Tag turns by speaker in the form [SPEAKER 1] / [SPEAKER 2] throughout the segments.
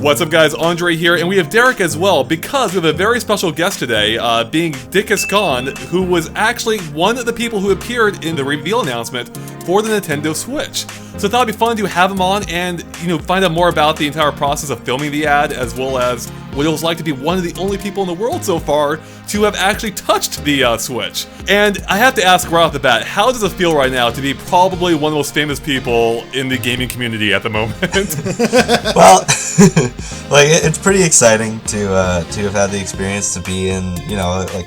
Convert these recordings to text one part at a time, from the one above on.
[SPEAKER 1] What's up, guys? Andre here, and we have Derek as well, because we have a very special guest today, being Dickhiskhan, who was actually one of the people who appeared in the reveal announcement for the Nintendo Switch. So I thought it'd be fun to have him on and, find out more about the entire process of filming the ad, as well as what it was like to be one of the only people in the world so far to have actually touched the Switch. And I have to ask right off the bat, how does it feel right now to be probably one of the most famous people in the gaming community at the moment?
[SPEAKER 2] Well, it's pretty exciting to have had the experience to be in,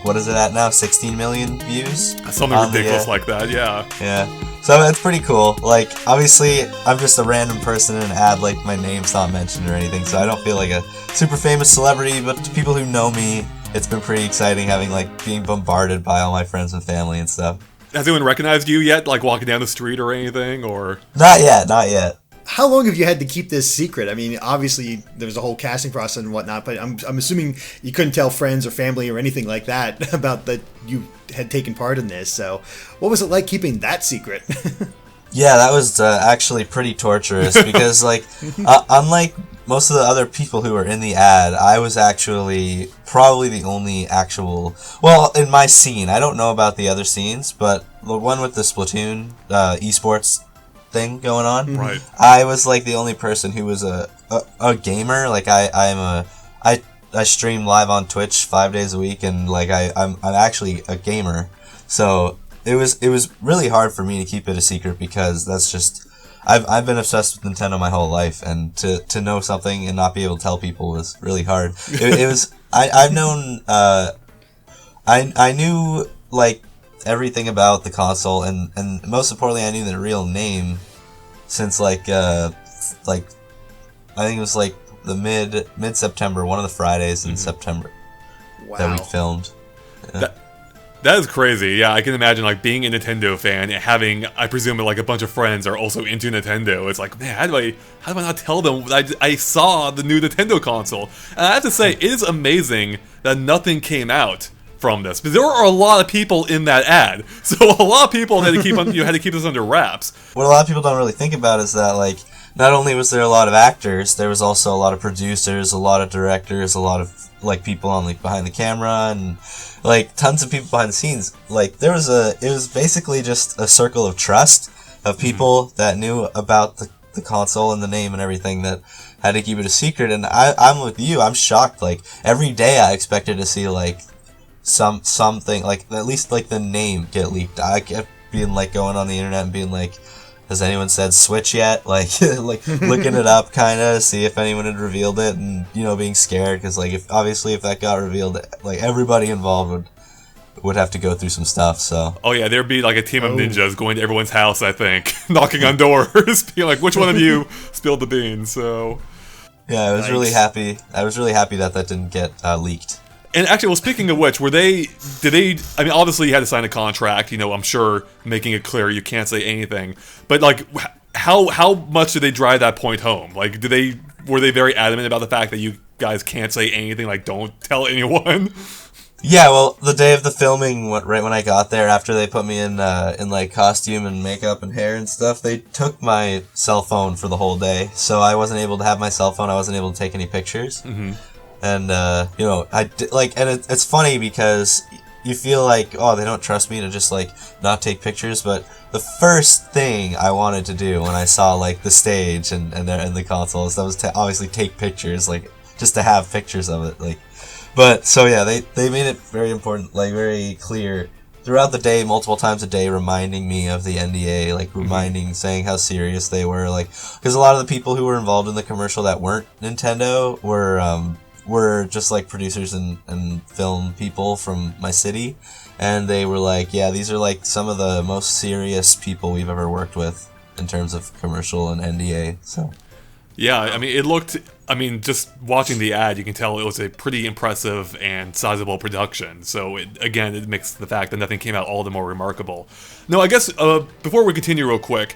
[SPEAKER 2] what is it at now? 16 million views?
[SPEAKER 1] Something ridiculous like that, yeah.
[SPEAKER 2] Yeah. So it's pretty cool. Obviously, I'm just a random person in an ad, my name's not mentioned or anything, so I don't feel like a super famous celebrity, but to people who know me, it's been pretty exciting having, being bombarded by all my friends and family and stuff.
[SPEAKER 1] Has anyone recognized you yet, walking down the street or anything, or?
[SPEAKER 2] Not yet.
[SPEAKER 3] How long have you had to keep this secret? I mean, obviously, there's a whole casting process and whatnot, but I'm assuming you couldn't tell friends or family or anything like that about that you had taken part in this. So what was it like keeping that secret?
[SPEAKER 2] Yeah, that was actually pretty torturous because, unlike most of the other people who were in the ad, I was actually probably the only in my scene. I don't know about the other scenes, but the one with the Splatoon esports thing going on,
[SPEAKER 1] right?
[SPEAKER 2] I was the only person who was a gamer. I stream live on Twitch 5 days a week, and I'm actually a gamer. So it was really hard for me to keep it a secret because that's just I've been obsessed with Nintendo my whole life, and to know something and not be able to tell people was really hard. It was I've known I knew everything about the console, and most importantly, I knew the real name since I think it was the mid-September, one of the Fridays in September that we filmed. Yeah.
[SPEAKER 1] That is crazy. Yeah, I can imagine being a Nintendo fan and having, I presume, a bunch of friends are also into Nintendo. It's man, how do I not tell them I saw the new Nintendo console? And I have to say, it is amazing that nothing came out from this, but there are a lot of people in that ad, so a lot of people had to keep had to keep this under wraps.
[SPEAKER 2] What a lot of people don't really think about is that not only was there a lot of actors, there was also a lot of producers, a lot of directors, a lot of people on behind the camera, and tons of people behind the scenes. It was basically just a circle of trust of people that knew about the console and the name and everything that had to keep it a secret. And I'm with you. I'm shocked. Every day I expected to see something at least the name get leaked. I kept being going on the internet and being has anyone said Switch yet? Looking it up kind of see if anyone had revealed it, and being scared because if that got revealed, everybody involved would have to go through some stuff. So
[SPEAKER 1] yeah, there'd be a team of ninjas going to everyone's house, I think, knocking on doors, being which one of you spilled the beans? So
[SPEAKER 2] yeah, I was really happy. I was really happy that didn't get leaked.
[SPEAKER 1] And actually, well, speaking of which, I mean, obviously you had to sign a contract, I'm sure, making it clear you can't say anything, but how much did they drive that point home? Were they very adamant about the fact that you guys can't say anything, don't tell anyone?
[SPEAKER 2] Yeah, well, the day of the filming, right when I got there, after they put me in costume and makeup and hair and stuff, they took my cell phone for the whole day, so I wasn't able to have my cell phone, I wasn't able to take any pictures. Mm-hmm. And, it's funny because you feel they don't trust me to just, not take pictures, but the first thing I wanted to do when I saw, the stage and the consoles, that was to obviously take pictures, just to have pictures of it, But, so yeah, they made it very important, very clear throughout the day, multiple times a day, reminding me of the NDA, saying how serious they were, because a lot of the people who were involved in the commercial that weren't Nintendo were just producers and film people from my city, and they were yeah, these are some of the most serious people we've ever worked with in terms of commercial and NDA. So
[SPEAKER 1] yeah, I mean, just watching the ad, you can tell it was a pretty impressive and sizable production. So it makes the fact that nothing came out all the more remarkable. No, I guess before we continue real quick,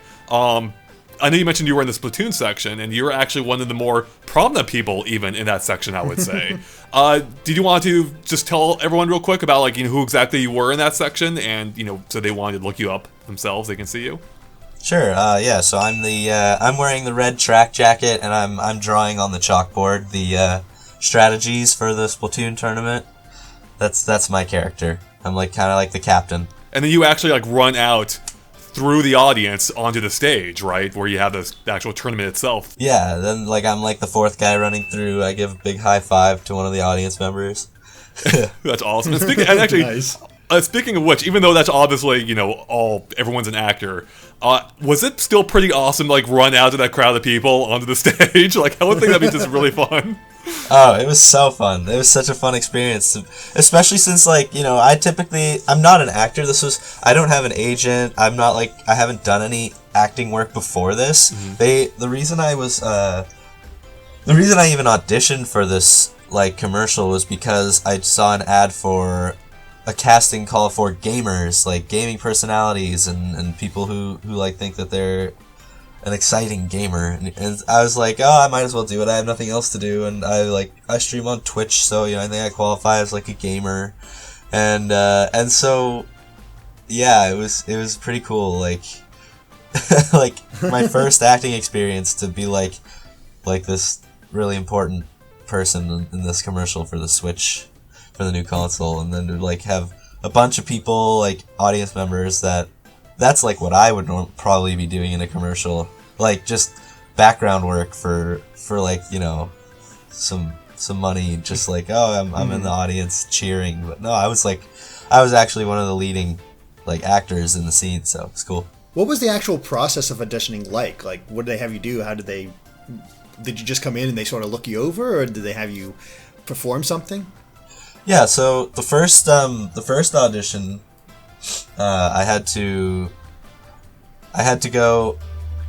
[SPEAKER 1] I know you mentioned you were in the Splatoon section, and you're actually one of the more prominent people even in that section, I would say. Did you want to just tell everyone real quick about who exactly you were in that section, and so they wanted to look you up themselves, they can see you?
[SPEAKER 2] Sure. Yeah. So I'm wearing the red track jacket, and I'm drawing on the chalkboard the strategies for the Splatoon tournament. That's my character. I'm like kind of like the captain.
[SPEAKER 1] And then you actually like run out through the audience onto the stage, right, where you have the actual tournament itself.
[SPEAKER 2] Yeah. Then like I'm like the fourth guy running through. I give a big high five to one of the audience members.
[SPEAKER 1] That's awesome. And actually,
[SPEAKER 3] Nice.
[SPEAKER 1] Speaking of which, even though that's obviously, everyone's an actor, was it still pretty awesome to, like, run out to that crowd of people onto the stage? Like, I would think that'd be just really fun.
[SPEAKER 2] Oh, it was so fun. It was such a fun experience, especially since, like, I'm not an actor. I don't have an agent. I haven't done any acting work before this. Mm-hmm. The reason I even auditioned for this, like, commercial was because I saw an ad for a casting call for gamers, like gaming personalities and people who like think that they're an exciting gamer, and I was like, oh, I might as well do it. I have nothing else to do, and I stream on Twitch, so I think I qualify as like a gamer, and so yeah, it was pretty cool, like like my first acting experience to be like this really important person in this commercial for the Switch, for the new console, and then to like have a bunch of people, like audience members, that's like what I would probably be doing in a commercial, like just background work for like some money, just like, oh, I'm in the audience cheering. But no, I was actually one of the leading like actors in the scene, so it's cool.
[SPEAKER 3] What was the actual process of auditioning like? Like, what did they have you do? Did you just come in and they sort of look you over, or did they have you perform something?
[SPEAKER 2] Yeah, so the first audition, I had to go.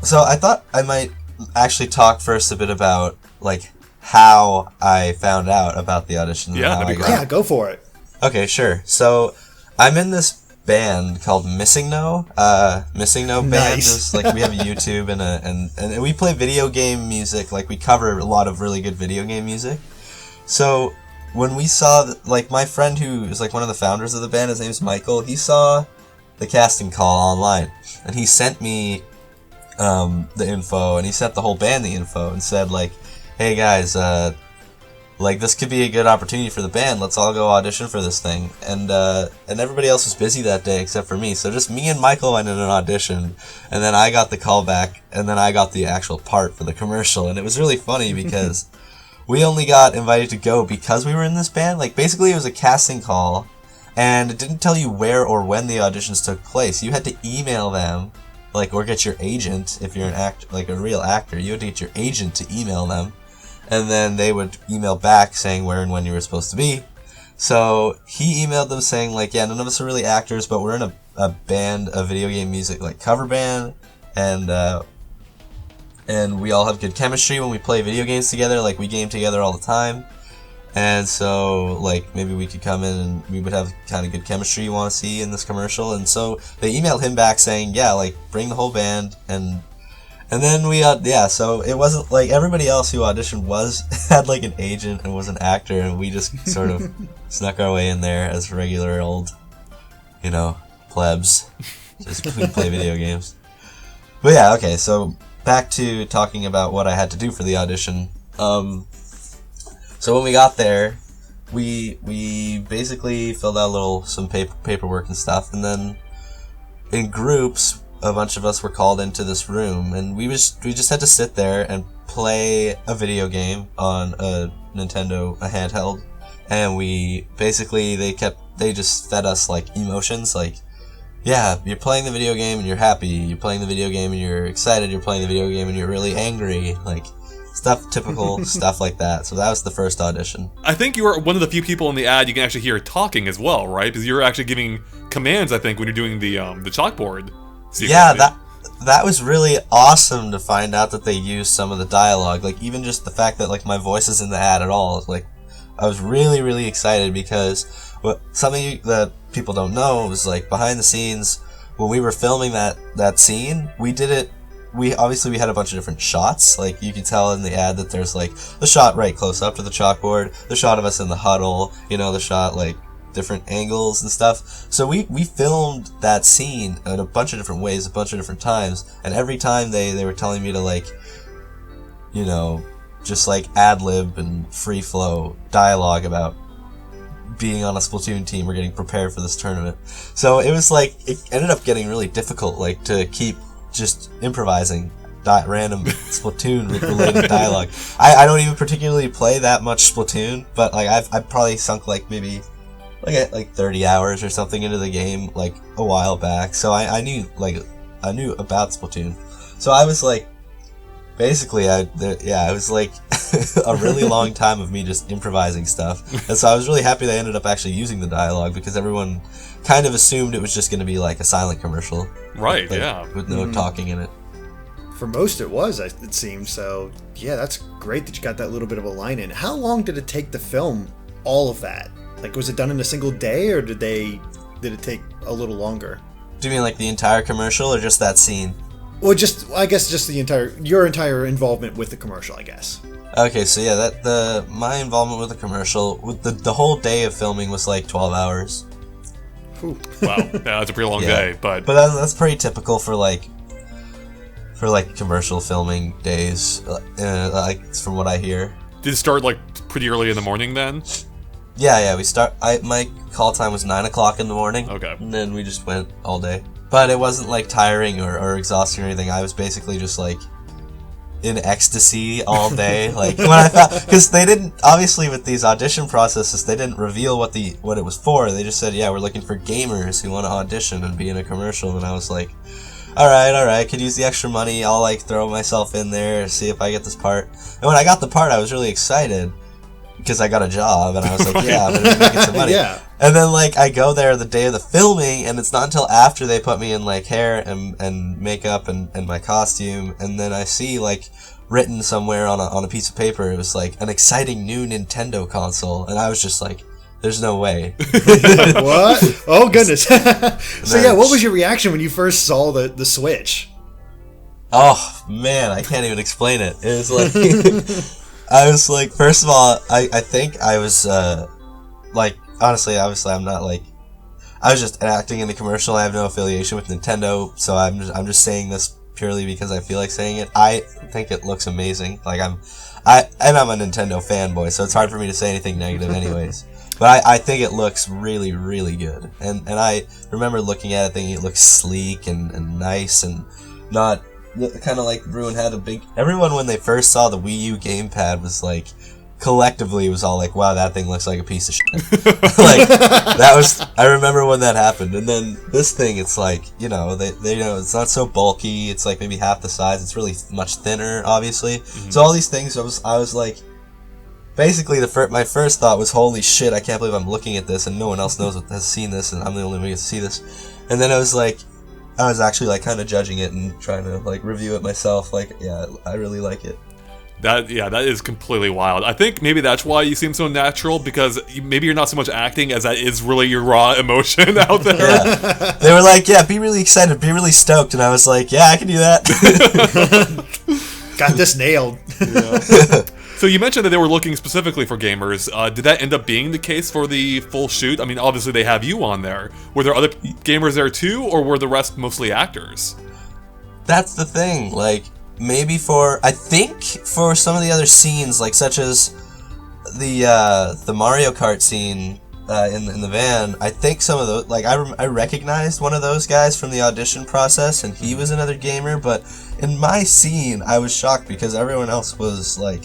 [SPEAKER 2] So I thought I might actually talk first a bit about like how I found out about the audition.
[SPEAKER 1] Yeah, that'd be great.
[SPEAKER 3] Yeah, go for it.
[SPEAKER 2] Okay, sure. So I'm in this band called Missing No. Missing No band
[SPEAKER 3] Nice.
[SPEAKER 2] is like, we have a YouTube and we play video game music. Like, we cover a lot of really good video game music. So when we saw, like, my friend who is like one of the founders of the band, his name's Michael, he saw the casting call online, and he sent me the info, and he sent the whole band the info and said, like, hey guys, like, this could be a good opportunity for the band. Let's all go audition for this thing. And everybody else was busy that day except for me. So just me and Michael went in an audition, and then I got the call back, and then I got the actual part for the commercial. And it was really funny because we only got invited to go because we were in this band. Like, basically it was a casting call, and it didn't tell you where or when the auditions took place. You had to email them, like, or get your agent. If you're like a real actor, you had to get your agent to email them. And then they would email back saying where and when you were supposed to be. So he emailed them saying, like, yeah, none of us are really actors, but we're in a band, a video game music, like, cover band, and we all have good chemistry when we play video games together. Like, we game together all the time. And so, like, maybe we could come in and we would have kind of good chemistry you want to see in this commercial. And so they emailed him back saying, yeah, like, bring the whole band. And then we, so it wasn't, like, everybody else who auditioned had, like, an agent and was an actor, and we just sort of snuck our way in there as regular old, plebs. Just we play video games. But yeah, okay, so back to talking about what I had to do for the audition. So when we got there, we basically filled out some paperwork and stuff, and then in groups, a bunch of us were called into this room, and we just had to sit there and play a video game on a Nintendo, a handheld, and they just fed us like emotions, like, yeah, you're playing the video game and you're happy, you're playing the video game and you're excited, you're playing the video game and you're really angry, like, typical stuff like that. So that was the first audition.
[SPEAKER 1] I think you were one of the few people in the ad you can actually hear talking as well, right? Because you're actually giving commands, I think, when you're doing the chalkboard.
[SPEAKER 2] Yeah, that was really awesome to find out that they used some of the dialogue. Like, even just the fact that, like, my voice is in the ad at all. Like, I was really, really excited because something that people don't know was, like, behind the scenes, when we were filming that scene, we had a bunch of different shots. Like, you could tell in the ad that there's, like, the shot right close up to the chalkboard, the shot of us in the huddle, the shot, like, different angles and stuff. So we filmed that scene in a bunch of different ways, a bunch of different times, and every time they were telling me to, like, you know, just like ad-lib and free flow dialogue about being on a Splatoon team or getting prepared for this tournament. So it was like, it ended up getting really difficult, like, to keep just improvising random Splatoon related dialogue. I don't even particularly play that much Splatoon, but like I've probably sunk like maybe like 30 hours or something into the game like a while back. So I knew about Splatoon. So I was like, basically it was like a really long time of me just improvising stuff. And so I was really happy they ended up actually using the dialogue, because everyone kind of assumed it was just going to be like a silent commercial.
[SPEAKER 1] Right,
[SPEAKER 2] with no talking in it.
[SPEAKER 3] For most it was, it seems. So yeah, that's great that you got that little bit of a line in. How long did it take to film all of that? Like, was it done in a single day, or did it take a little longer?
[SPEAKER 2] Do you mean like the entire commercial or just that scene?
[SPEAKER 3] Well, I guess just your entire involvement with the commercial, I guess.
[SPEAKER 2] Okay, so yeah, my involvement with the commercial, with the whole day of filming was like 12 hours.
[SPEAKER 3] Whew.
[SPEAKER 1] Wow, yeah, that's a pretty long day, but
[SPEAKER 2] that's pretty typical for commercial filming days, like from what I hear.
[SPEAKER 1] Did it start like pretty early in the morning then?
[SPEAKER 2] Yeah, my call time was 9 o'clock in the morning.
[SPEAKER 1] Okay.
[SPEAKER 2] And then we just went all day. But it wasn't like tiring or exhausting or anything. I was basically just like in ecstasy all day. Like when I thought, because they didn't, obviously with these audition processes, they didn't reveal what it was for. They just said, yeah, we're looking for gamers who want to audition and be in a commercial. And I was like, all right, could use the extra money. I'll like throw myself in there, see if I get this part. And when I got the part, I was really excited because I got a job, and I was like, yeah, I'm gonna make some money.
[SPEAKER 3] Yeah.
[SPEAKER 2] And then like I go there the day of the filming, and it's not until after they put me in like hair and makeup and my costume, and then I see like written somewhere on a piece of paper, it was like an exciting new Nintendo console, and I was just like, there's no way.
[SPEAKER 3] What? Oh goodness. So yeah, what was your reaction when you first saw the Switch?
[SPEAKER 2] Oh man, I can't even explain it. It was like I was like, first of all, I think I was like, honestly, obviously I'm not like, I was just acting in the commercial. I have no affiliation with Nintendo, so I'm just saying this purely because I feel like saying it. I think it looks amazing. Like I'm a Nintendo fanboy, so it's hard for me to say anything negative anyways. But I think it looks really, really good. And I remember looking at it thinking it looks sleek and nice and not kind of like everyone had a big... Everyone, when they first saw the Wii U gamepad, was like, collectively was all like, wow, that thing looks like a piece of shit. Like, that was... I remember when that happened. And then this thing, it's like, you know, they it's not so bulky. It's like maybe half the size. It's really much thinner, obviously. Mm-hmm. So all these things, I was like... Basically, my first thought was, holy shit, I can't believe I'm looking at this and no one else has seen this and I'm the only one who gets to see this. And then I was like... I was actually like kind of judging it and trying to like review it myself. Like, yeah, I really like it.
[SPEAKER 1] That is completely wild. I think maybe that's why you seem so natural, because maybe you're not so much acting as that is really your raw emotion out there.
[SPEAKER 2] Yeah. They were like, yeah, be really excited, be really stoked, and I was like, yeah, I can do that.
[SPEAKER 3] Got this nailed.
[SPEAKER 1] Yeah. So you mentioned that they were looking specifically for gamers. Did that end up being the case for the full shoot? I mean, obviously they have you on there. Were there other gamers there too, or were the rest mostly actors?
[SPEAKER 2] That's the thing. Like, maybe I think for some of the other scenes, like such as the Mario Kart scene in the van, I think some of those, like I recognized one of those guys from the audition process, and he was another gamer. But in my scene, I was shocked because everyone else was like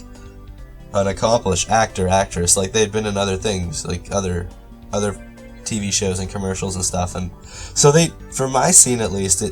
[SPEAKER 2] an accomplished actress. Like they'd been in other things, like other TV shows and commercials and stuff, and so for my scene at least,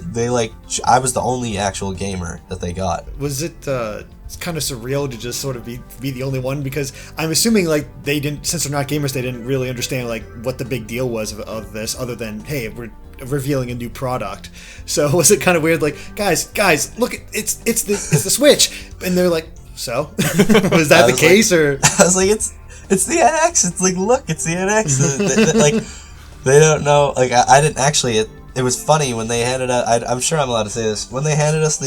[SPEAKER 2] I was the only actual gamer that they got.
[SPEAKER 3] Was it it's kind of surreal to just sort of be the only one, because I'm assuming like they didn't, since they're not gamers, they didn't really understand like what the big deal was of this, other than, hey, we're revealing a new product. So was it kind of weird, like, guys, look, it's the Switch, and they're like, so was that the case? Like, or
[SPEAKER 2] I was like, it's the NX. It's like, look, it's the NX. Like, they don't know. Like, I didn't actually. It was funny when they handed out. I'm sure I'm allowed to say this. When they handed us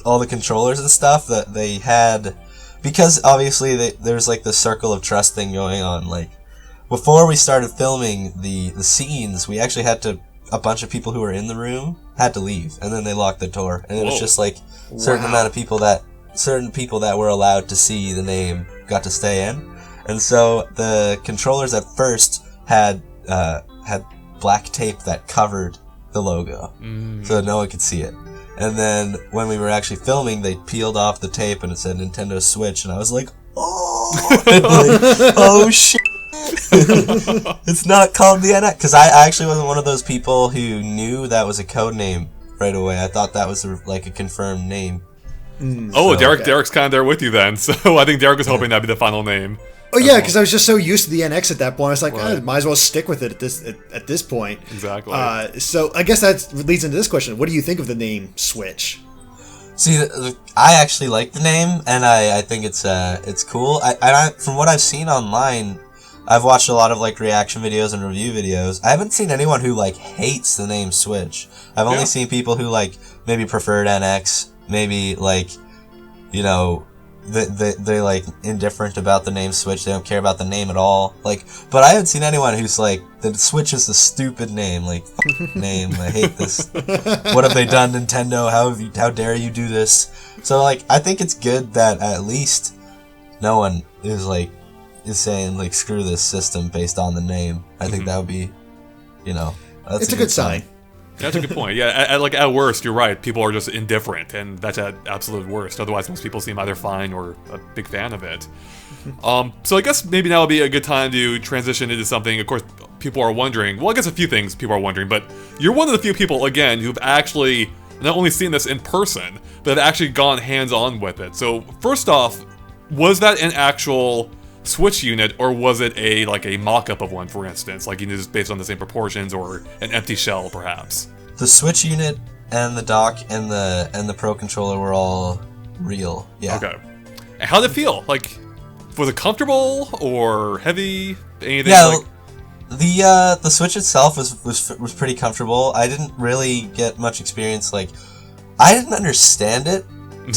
[SPEAKER 2] all the controllers and stuff that they had, because obviously there's like the circle of trust thing going on. Like, before we started filming the scenes, we actually had to, a bunch of people who were in the room had to leave, and then they locked the door, and it was just like certain amount of people that were allowed to see the name got to stay in, and so the controllers at first had black tape that covered the logo, so no one could see it. And then when we were actually filming, they peeled off the tape and it said Nintendo Switch, and I was like, oh, oh shit. It's not called the NX, because I actually wasn't one of those people who knew that was a code name right away. I thought that was like a confirmed name.
[SPEAKER 1] Derek's kind of there with you then, so I think Derek was hoping that'd be the final name.
[SPEAKER 3] Oh yeah, because I was just so used to the NX at that point. I was like, might as well stick with it at this point.
[SPEAKER 1] Exactly.
[SPEAKER 3] So I guess that leads into this question: what do you think of the name Switch?
[SPEAKER 2] See, I actually like the name, and I think it's cool. I from what I've seen online, I've watched a lot of like reaction videos and review videos. I haven't seen anyone who like hates the name Switch. I've only seen people who like maybe preferred NX, maybe like, you know, they like indifferent about the name Switch. They don't care about the name at all. Like, but I haven't seen anyone who's like, the Switch is the stupid name. Like, name. I hate this. What have they done, Nintendo? How dare you do this? So like, I think it's good that at least no one is saying like, screw this system based on the name. I think that would be, you know,
[SPEAKER 3] it's a good sign.
[SPEAKER 1] That's a good point. Yeah, at worst, you're right. People are just indifferent, and that's at absolute worst. Otherwise, most people seem either fine or a big fan of it. So I guess maybe now would be a good time to transition into something. Of course, people are wondering. Well, I guess a few things people are wondering, but you're one of the few people, again, who've actually not only seen this in person, but have actually gone hands-on with it. So first off, was that an actual Switch unit, or was it a mock-up of one, for instance, like, you know, just based on the same proportions, or an empty shell, perhaps?
[SPEAKER 2] The Switch unit and the dock and the Pro controller were all real. Yeah.
[SPEAKER 1] Okay. And how did it feel? Like, was it comfortable or heavy? Anything?
[SPEAKER 2] Yeah. The Switch itself was pretty comfortable. I didn't really get much experience. Like, I didn't understand it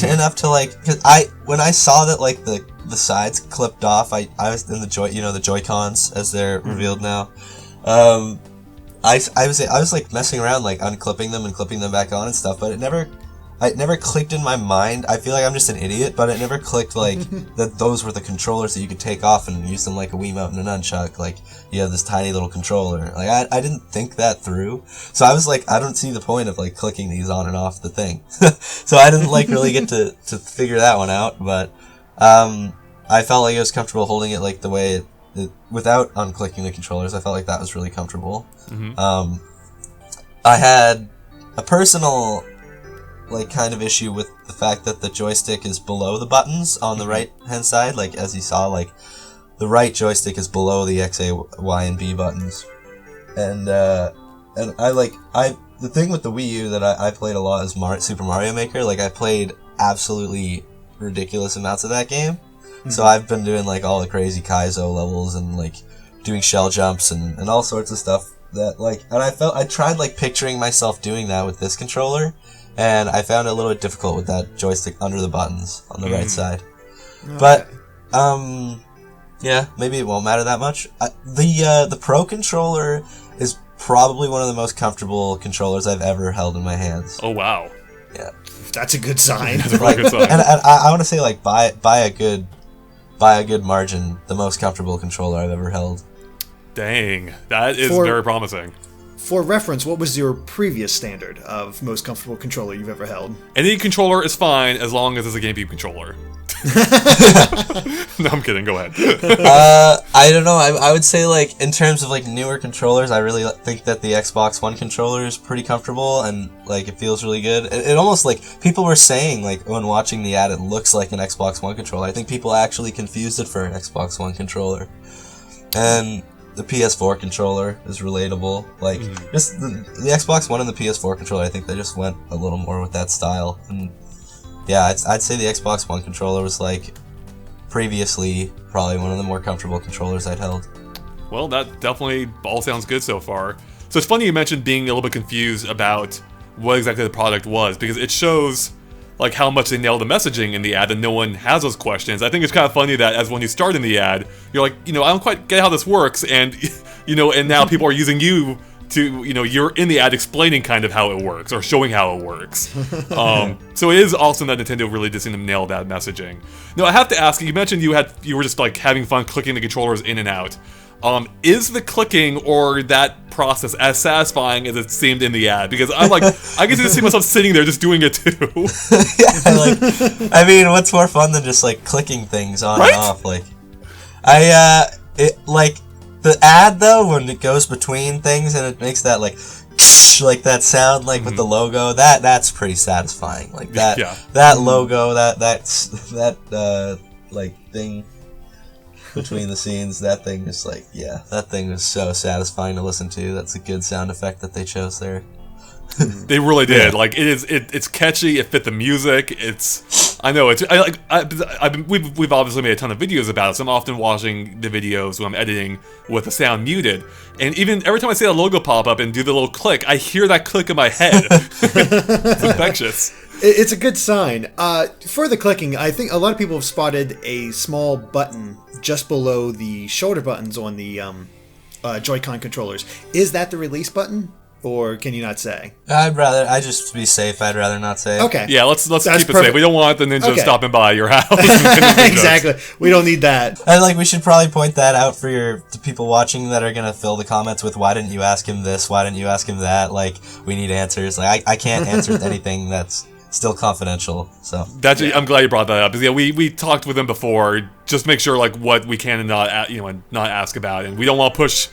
[SPEAKER 2] enough to like, because when I saw that like the sides clipped off, I was in the Joy-Cons as they're revealed now. I was like messing around, like unclipping them and clipping them back on and stuff, but it never clicked in my mind. I feel like I'm just an idiot, but it never clicked like that those were the controllers that you could take off and use them like a Wiimote and a nunchuck. Like, you have this tiny little controller. Like, I didn't think that through. So I was like, I don't see the point of like clicking these on and off the thing. So I didn't like really get to figure that one out, but I felt like I was comfortable holding it like the way it without unclicking the controllers. I felt like that was really comfortable. I had a personal like kind of issue with the fact that the joystick is below the buttons on the right hand side. Like, as you saw, like the right joystick is below the X, A, Y, and B buttons. And the thing with the Wii U that I played a lot is Super Mario Maker. Like, I played absolutely ridiculous amounts of that game. So I've been doing like all the crazy Kaizo levels and like doing shell jumps and all sorts of stuff that like, and I tried like picturing myself doing that with this controller, and I found it a little bit difficult with that joystick under the buttons on the right side. Okay. But yeah, maybe it won't matter that much. The Pro controller is probably one of the most comfortable controllers I've ever held in my hands.
[SPEAKER 1] Oh wow.
[SPEAKER 2] Yeah.
[SPEAKER 3] That's a good sign.
[SPEAKER 1] That's a really good sign.
[SPEAKER 2] And I want to say like by a good margin, the most comfortable controller I've ever held.
[SPEAKER 1] Dang, that is very promising.
[SPEAKER 3] For reference, what was your previous standard of most comfortable controller you've ever held?
[SPEAKER 1] Any controller is fine as long as it's a GameCube controller. No, I'm kidding. Go ahead.
[SPEAKER 2] I don't know. I would say like in terms of like newer controllers, I really think that the Xbox One controller is pretty comfortable and like it feels really good. It almost like people were saying like when watching the ad, it looks like an Xbox One controller. I think people actually confused it for an Xbox One controller, and the PS4 controller is relatable. Like just the Xbox One and the PS4 controller, I think they just went a little more with that style. And yeah, I'd say the Xbox One controller was like previously probably one of the more comfortable controllers I'd held.
[SPEAKER 1] Well, that definitely all sounds good so far. So it's funny you mentioned being a little bit confused about what exactly the product was, because it shows like how much they nail the messaging in the ad, and no one has those questions. I think it's kind of funny that as when you start in the ad, you're like, I don't quite get how this works, and and now people are using you to, you're in the ad explaining kind of how it works or showing how it works. So it is awesome that Nintendo really did seem to nail that messaging. Now I have to ask you mentioned you were just like having fun clicking the controllers in and out. Is the clicking or that process as satisfying as it seemed in the ad? Because I get to see myself sitting there just doing it too.
[SPEAKER 2] Yeah, what's more fun than just like clicking things on
[SPEAKER 1] right?
[SPEAKER 2] and off? The ad though, when it goes between things and it makes that like that sound with the logo, that's pretty satisfying. Like that that logo, that thing between the scenes, that thing is that thing is so satisfying to listen to. That's a good sound effect that they chose there.
[SPEAKER 1] They really did.
[SPEAKER 2] Yeah.
[SPEAKER 1] It's catchy. It fit the music. We've obviously made a ton of videos about it. So I'm often watching the videos when I'm editing with the sound muted, and even every time I see that logo pop up and do the little click, I hear that click in my head. It's infectious.
[SPEAKER 3] It's a good sign. For the clicking, I think a lot of people have spotted a small button just below the shoulder buttons on the Joy-Con controllers. Is that the release button? Or can you not say?
[SPEAKER 2] I just to be safe, I'd rather not say.
[SPEAKER 3] Okay.
[SPEAKER 1] Yeah, let's keep it
[SPEAKER 3] perfect.
[SPEAKER 1] safe. We don't want the ninja stopping by your house.
[SPEAKER 3] Exactly. We don't need that.
[SPEAKER 2] And we should probably point that out for the people watching that are gonna fill the comments with, why didn't you ask him this? Why didn't you ask him that? We need answers. I can't answer anything that's still confidential. So
[SPEAKER 1] I'm glad you brought that up. Because we talked with him before. Just make sure what we can and not not ask about, and we don't want to push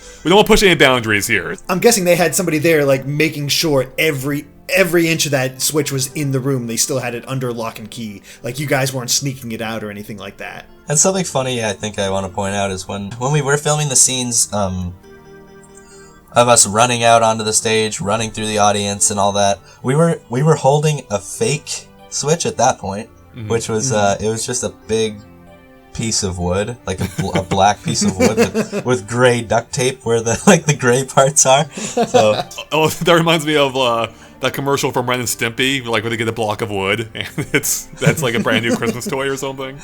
[SPEAKER 1] any boundaries here.
[SPEAKER 3] I'm guessing they had somebody there making sure every inch of that Switch was in the room. They still had it under lock and key. You guys weren't sneaking it out or anything like that.
[SPEAKER 2] And something funny I think I want to point out is when we were filming the scenes of us running out onto the stage, running through the audience and all that, we were holding a fake Switch at that point, which was it was just a big piece of wood, a black piece of wood with gray duct tape where the gray parts are. So
[SPEAKER 1] that reminds me of that commercial from Ren and Stimpy, where they get a block of wood and that's a brand new Christmas toy or something.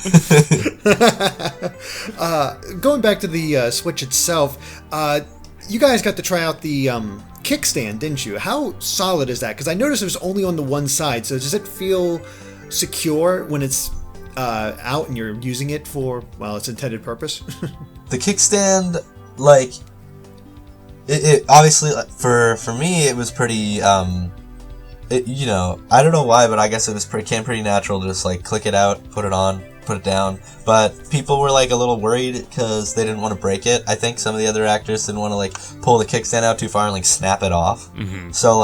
[SPEAKER 3] Going back to the Switch itself, you guys got to try out the kickstand, didn't you? How solid is that? Because I noticed it was only on the one side, so does it feel secure when it's out and you're using it for, its intended purpose?
[SPEAKER 2] The kickstand, it obviously, for me, it was pretty, I don't know why, but I guess it came pretty natural to just, click it out, put it on, put it down. But people were, a little worried because they didn't want to break it. I think some of the other actors didn't want to, pull the kickstand out too far and, snap it off. Mm-hmm. So,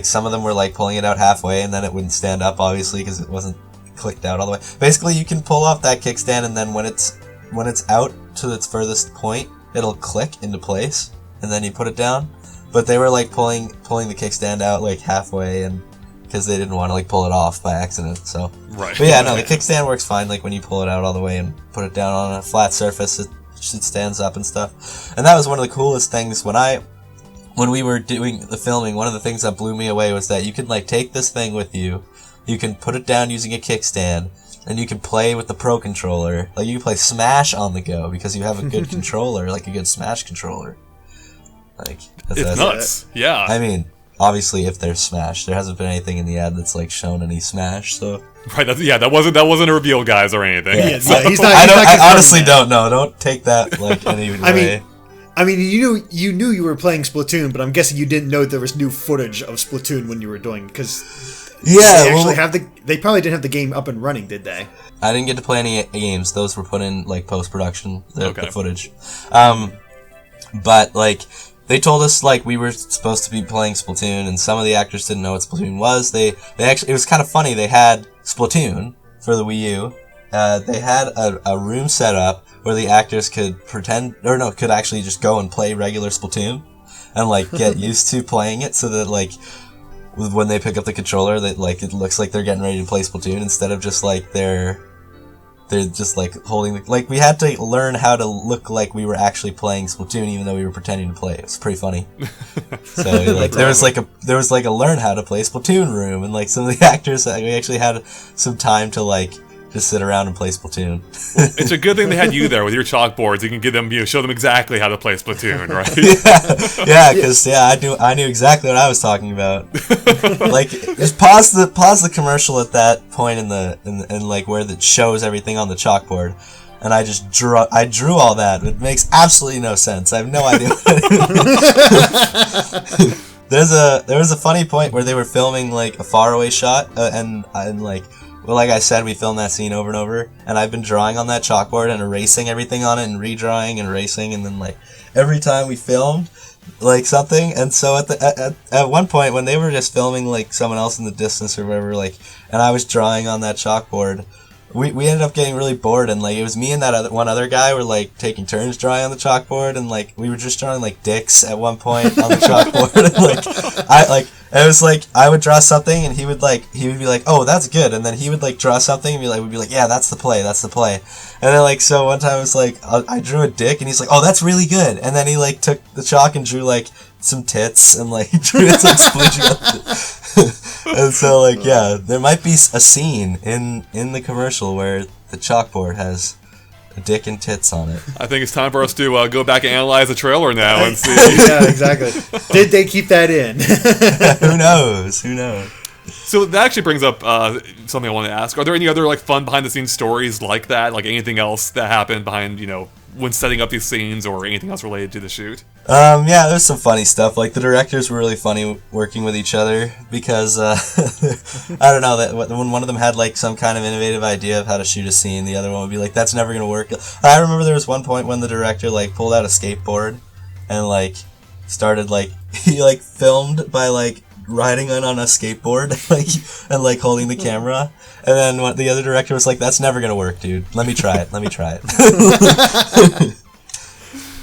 [SPEAKER 2] some of them were, pulling it out halfway, and then it wouldn't stand up, obviously, because it wasn't clicked out all the way. Basically, you can pull off that kickstand, and then when it's out to its furthest point, it'll click into place, and then you put it down. But they were pulling the kickstand out halfway, and because they didn't want to like pull it off by accident. So
[SPEAKER 1] right.
[SPEAKER 2] But yeah, no, the kickstand works fine. Like when you pull it out all the way and put it down on a flat surface, it stands up and stuff. And that was one of the coolest things when we were doing the filming. One of the things that blew me away was that you could like take this thing with you. You can put it down using a kickstand, and you can play with the Pro Controller. Like, you can play Smash on the go because you have a good controller, like a good Smash controller. Like,
[SPEAKER 1] it's nuts. Yeah.
[SPEAKER 2] I mean, obviously, if there's Smash, there hasn't been anything in the ad that's like shown any Smash. So
[SPEAKER 1] right. That wasn't a reveal, guys, or anything.
[SPEAKER 3] Yeah,
[SPEAKER 1] so.
[SPEAKER 2] I honestly don't know. Don't take that like any way.
[SPEAKER 3] I mean, you knew you were playing Splatoon, but I'm guessing you didn't know there was new footage of Splatoon when you were doing, because they probably didn't have the game up and running, did they?
[SPEAKER 2] I didn't get to play any games. Those were put in like post-production, the footage. But like they told us like we were supposed to be playing Splatoon, and some of the actors didn't know what Splatoon was. They actually, it was kind of funny. They had Splatoon for the Wii U. They had a room set up where the actors could could actually just go and play regular Splatoon and like get used to playing it, so that like when they pick up the controller, that like it looks like they're getting ready to play Splatoon instead of just like they're they're just like holding like we had to learn how to look like we were actually playing Splatoon even though we were pretending to play. It was pretty funny. So like there was like a learn how to play Splatoon room, and like some of the actors we actually had some time to like just sit around and play Splatoon.
[SPEAKER 1] It's a good thing they had you there with your chalkboards. You can give them, show them exactly how to play Splatoon, right?
[SPEAKER 2] Because I knew exactly what I was talking about. Like, just pause the commercial at that point in like where it shows everything on the chalkboard, and I drew all that. It makes absolutely no sense. I have no idea. There was a funny point where they were filming like a faraway shot, and like. Well, like I said, we filmed that scene over and over, and I've been drawing on that chalkboard and erasing everything on it and redrawing and erasing, and then like every time we filmed like something, and so at one point when they were just filming like someone else in the distance or whatever, like, and I was drawing on that chalkboard, we ended up getting really bored, and like it was me and that one other guy were like taking turns drawing on the chalkboard, and like we were just drawing like dicks at one point on the chalkboard, and it was like I would draw something and he would be like, oh, that's good, and then he would like draw something and we'd be like, yeah, that's the play, and then like so one time it was like I drew a dick and he's like, oh, that's really good, and then he like took the chalk and drew like some tits and like drew it like splooshing up. And so like yeah, there might be a scene in the commercial where the chalkboard has a dick and tits on it.
[SPEAKER 1] I think it's time for us to go back and analyze the trailer now and see.
[SPEAKER 3] Yeah, exactly. Did they keep that in?
[SPEAKER 2] Who knows?
[SPEAKER 1] So that actually brings up something I want to ask. Are there any other like fun behind the scenes stories like that? Like anything else that happened behind, when setting up these scenes, or anything else related to the shoot?
[SPEAKER 2] Yeah, there's some funny stuff. Like the directors were really funny working with each other because I don't know, that when one of them had like some kind of innovative idea of how to shoot a scene, the other one would be like, that's never gonna work. I remember there was one point when the director like pulled out a skateboard and like started like he like filmed by like riding on a skateboard and like holding the camera, and then the other director was like, that's never gonna work, dude, let me try it.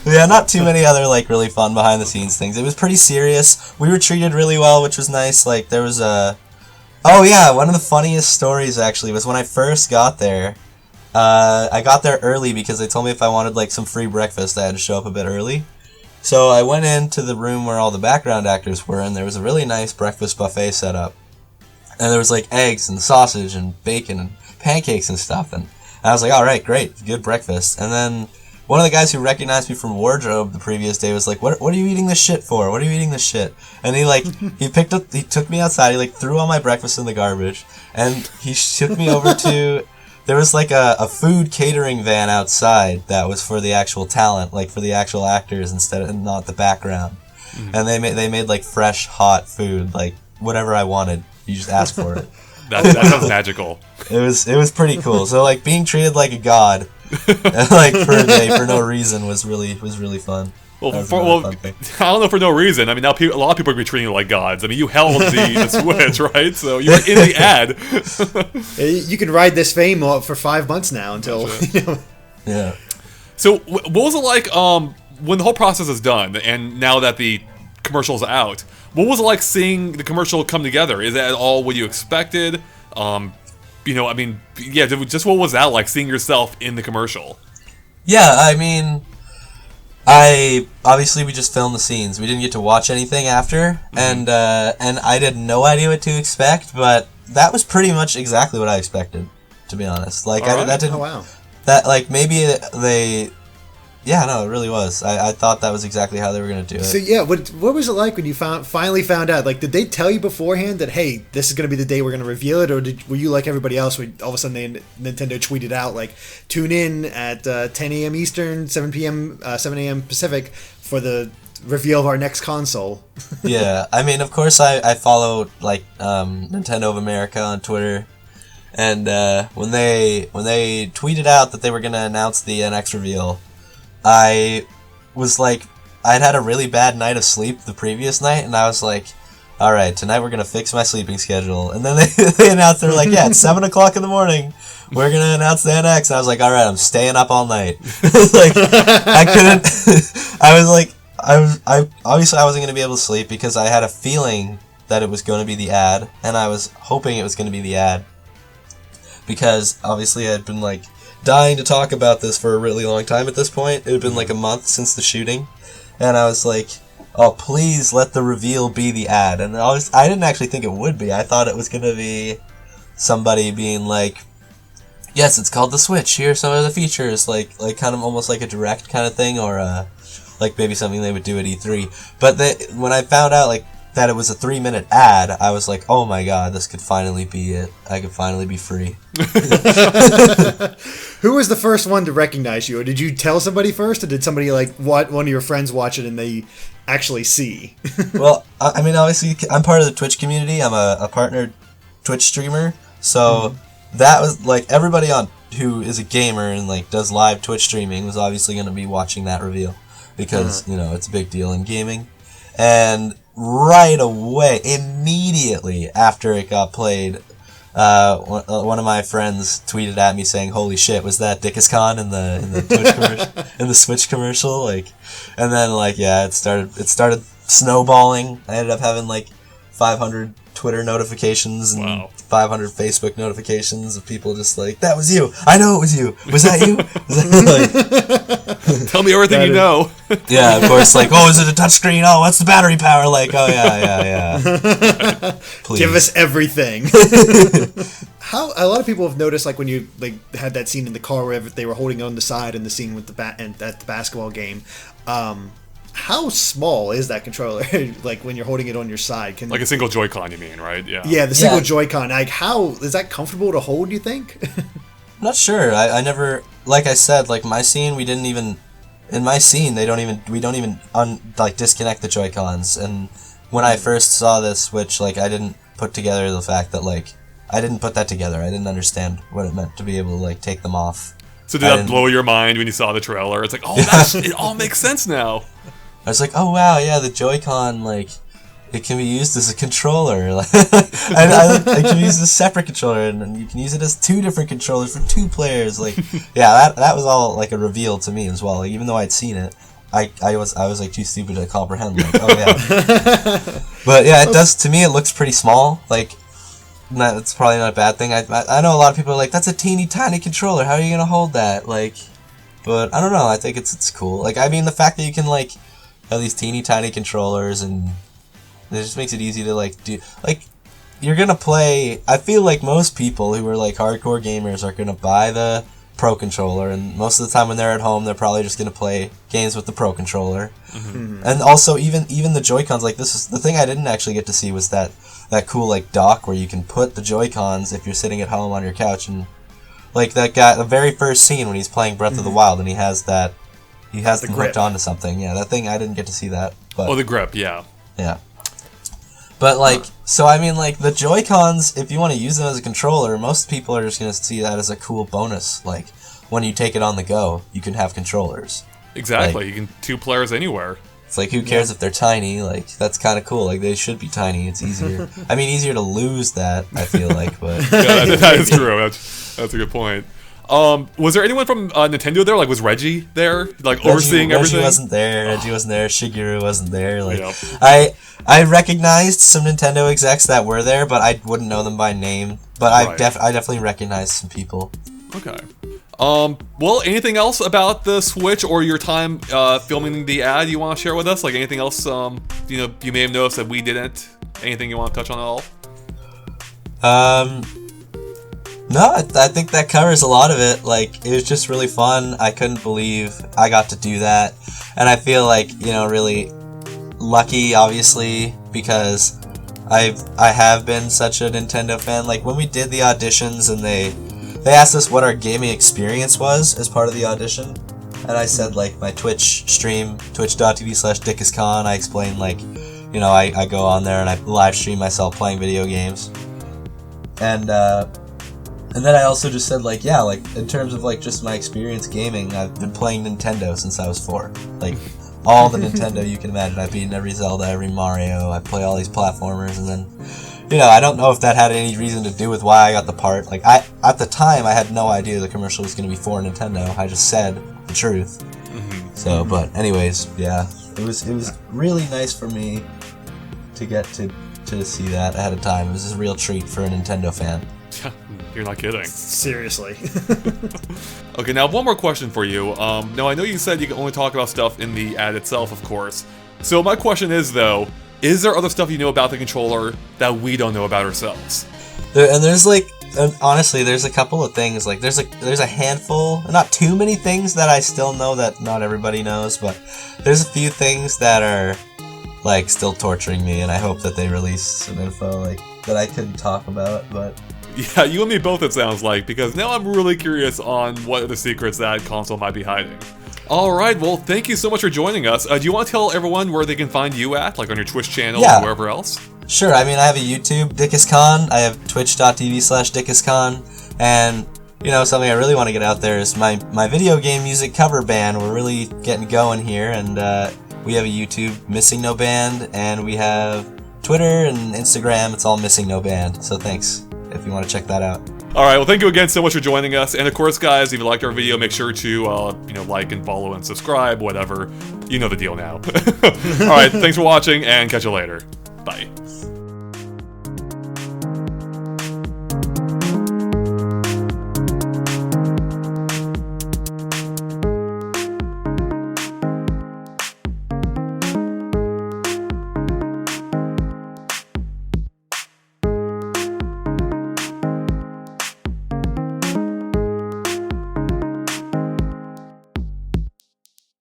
[SPEAKER 2] Yeah, not too many other like really fun behind the scenes things. It was pretty serious. We were treated really well, which was nice. Like there was one of the funniest stories actually was when I first got there. I got there early because they told me if I wanted like some free breakfast I had to show up a bit early. So I went into the room where all the background actors were, and there was a really nice breakfast buffet set up. And there was like eggs and sausage and bacon and pancakes and stuff, and I was like, all right, great, good breakfast. And then one of the guys who recognized me from wardrobe the previous day was like, what are you eating this shit for? What are you eating this shit? And he like, he took me outside, he like threw all my breakfast in the garbage, and he took me over to, there was like a food catering van outside that was for the actual talent, like for the actual actors and not the background. Mm-hmm. And they made like fresh, hot food, like whatever I wanted. You just ask for it.
[SPEAKER 1] That sounds magical.
[SPEAKER 2] It was pretty cool. So like being treated like a god, like for a day for no reason was really fun.
[SPEAKER 1] Well, I don't know for no reason. I mean, now a lot of people are treating you like gods. I mean, you held the Switch, right? So you were in the ad.
[SPEAKER 3] You can ride this fame for 5 months now until.
[SPEAKER 2] Yeah.
[SPEAKER 1] So what was it like when the whole process is done, and now that the commercial's out? What was it like seeing the commercial come together? Is that at all what you expected? I mean, yeah, just what was that like, seeing yourself in the commercial?
[SPEAKER 2] Yeah, I mean, obviously we just filmed the scenes. We didn't get to watch anything after, and I had no idea what to expect, but that was pretty much exactly what I expected, to be honest. Like, that didn't...
[SPEAKER 3] Oh, wow.
[SPEAKER 2] That, like, maybe they... Yeah, no, it really was. I thought that was exactly how they were going to do it.
[SPEAKER 3] So, yeah, what was it like when you finally found out? Like, did they tell you beforehand that, hey, this is going to be the day we're going to reveal it? Or were you like everybody else, when all of a sudden Nintendo tweeted out, like, tune in at 10 a.m. Eastern, 7 a.m. Pacific for the reveal of our next console?
[SPEAKER 2] Yeah, I mean, of course, I follow, like, Nintendo of America on Twitter. And when they tweeted out that they were going to announce the NX reveal, I was like, I'd had a really bad night of sleep the previous night, and I was like, all right, tonight we're going to fix my sleeping schedule. And then they announced, they're like, yeah, it's 7 o'clock in the morning, we're going to announce the NX. And I was like, all right, I'm staying up all night. Like, I couldn't, obviously I wasn't going to be able to sleep because I had a feeling that it was going to be the ad, and I was hoping it was going to be the ad. Because obviously I'd been like dying to talk about this for a really long time at this point. It had been like a month since the shooting, and I was like, oh, please let the reveal be the ad. And I didn't actually think it would be. I thought it was going to be somebody being like, yes, it's called the Switch. Here are some of the features, like kind of almost like a direct kind of thing, or like maybe something they would do at E3. But when I found out like that it was a 3-minute ad, I was like, oh my god, this could finally be it. I could finally be free.
[SPEAKER 3] Who was the first one to recognize you? Or did you tell somebody first, or did somebody like one of your friends watch it and they actually see?
[SPEAKER 2] Well, I mean, obviously, I'm part of the Twitch community. I'm a partnered Twitch streamer, so that was like everybody on who is a gamer and like does live Twitch streaming was obviously going to be watching that reveal because you know it's a big deal in gaming. And right away, immediately after it got played, one of my friends tweeted at me saying, "Holy shit, was that Dickhiskhan in the Twitch commercial, in the Switch commercial?" Like, and then like yeah, it started snowballing. I ended up having like 500 Twitter notifications and 500 Facebook notifications of people just like, "That was you. I know it was you. Was that you?"
[SPEAKER 1] Tell me everything you know.
[SPEAKER 2] Yeah, of course. Like, oh, is it a touchscreen? Oh, what's the battery power? Like, oh yeah. Please
[SPEAKER 3] Give us everything. How a lot of people have noticed, like when you like had that scene in the car where they were holding on the side, and the scene with and at the basketball game. How small is that controller? Like when you're holding it on your side,
[SPEAKER 1] like a single Joy-Con, you mean, right? Yeah.
[SPEAKER 3] Yeah, the single Joy-Con. Like, how is that comfortable to hold? You think?
[SPEAKER 2] I'm not sure. I never, like I said, like my scene, we didn't even. In my scene, we don't even disconnect the Joy-Cons. And when I first saw this Switch, like I didn't put together the fact that like I didn't put that together. I didn't understand what it meant to be able to like take them off.
[SPEAKER 1] So did that blow your mind when you saw the trailer? It's like, oh, it all makes sense now.
[SPEAKER 2] I was like, oh wow, yeah, the Joy-Con, like, it can be used as a controller. Like, it can be used as a separate controller, and you can use it as 2 different controllers for 2 players. Like, yeah, that was all like a reveal to me as well. Like, even though I'd seen it, I was like too stupid to comprehend. Like, oh yeah, but yeah, it does. To me, it looks pretty small. Like, it's probably not a bad thing. I know a lot of people are like, that's a teeny tiny controller. How are you gonna hold that? Like, but I don't know. I think it's cool. Like, I mean, the fact that you can like have these teeny tiny controllers, and it just makes it easy to like do, like, you're gonna play. I feel like most people who are like hardcore gamers are gonna buy the Pro controller, and most of the time when they're at home, they're probably just gonna play games with the Pro controller. And also even the Joy-Cons, like, this is the thing I didn't actually get to see was that cool like dock where you can put the Joy-Cons if you're sitting at home on your couch, and like that guy, the very first scene when he's playing Breath of the Wild, and he has them hooked onto something. Yeah, that thing, I didn't get to see that. But,
[SPEAKER 1] the grip, yeah.
[SPEAKER 2] Yeah. But, like, so, I mean, like, the Joy-Cons, if you want to use them as a controller, most people are just going to see that as a cool bonus. Like, when you take it on the go, you can have controllers.
[SPEAKER 1] Exactly.
[SPEAKER 2] Like,
[SPEAKER 1] you can 2 players anywhere.
[SPEAKER 2] It's like, who cares if they're tiny? Like, that's kind of cool. Like, they should be tiny. It's easier. I mean, easier to lose that, I feel like, but...
[SPEAKER 1] Yeah, that is true. That's a good point. Was there anyone from Nintendo there? Like, was Reggie there? Like, overseeing everything?
[SPEAKER 2] Reggie wasn't there. Shigeru wasn't there. Like, yep. I recognized some Nintendo execs that were there, but I wouldn't know them by name. But I definitely recognized some people.
[SPEAKER 1] Okay. Well, anything else about the Switch or your time filming the ad you want to share with us? Like, anything else you may have noticed that we didn't? Anything you want to touch on at all?
[SPEAKER 2] No, I think that covers a lot of it. Like, it was just really fun. I couldn't believe I got to do that. And I feel like, really lucky, obviously, because I have been such a Nintendo fan. Like, when we did the auditions and they asked us what our gaming experience was as part of the audition, and I said, like, my Twitch stream, twitch.tv/Dickhiskhan, I explained, like, I go on there and I live stream myself playing video games. And then I also just said, like, yeah, like, in terms of, like, just my experience gaming, I've been playing Nintendo since I was 4. Like, all the Nintendo you can imagine. I've beaten every Zelda, every Mario, I play all these platformers, and then, I don't know if that had any reason to do with why I got the part. Like, at the time, I had no idea the commercial was going to be for Nintendo. I just said the truth. So, but anyways, yeah, it was really nice for me to get to see that ahead of time. It was a real treat for a Nintendo fan.
[SPEAKER 1] You're not kidding.
[SPEAKER 3] Seriously.
[SPEAKER 1] Okay, now one more question for you. Now I know you said you can only talk about stuff in the ad itself, of course. So my question is, though, is there other stuff you know about the controller that we don't know about ourselves?
[SPEAKER 2] Honestly, there's a couple of things. Like, there's a handful, not too many things that I still know that not everybody knows, but there's a few things that are, like, still torturing me, and I hope that they release some info, like, that I couldn't talk about, but...
[SPEAKER 1] Yeah, you and me both, it sounds like, because now I'm really curious on what are the secrets that console might be hiding. Alright, well, thank you so much for joining us. Do you want to tell everyone where they can find you at, like on your Twitch channel or wherever else?
[SPEAKER 2] Sure, I mean, I have a YouTube, Dickhiskhan. I have twitch.tv/Dickhiskhan. And, you know, something I really want to get out there is my video game music cover band. We're really getting going here, and we have a YouTube, Missing No Band, and we have Twitter and Instagram. It's all Missing No Band. So thanks if you want to check that out.
[SPEAKER 1] Alright, well, thank you again so much for joining us. And of course, guys, if you liked our video, make sure to, like and follow and subscribe, whatever. You know the deal now. Alright, thanks for watching, and catch you later. Bye.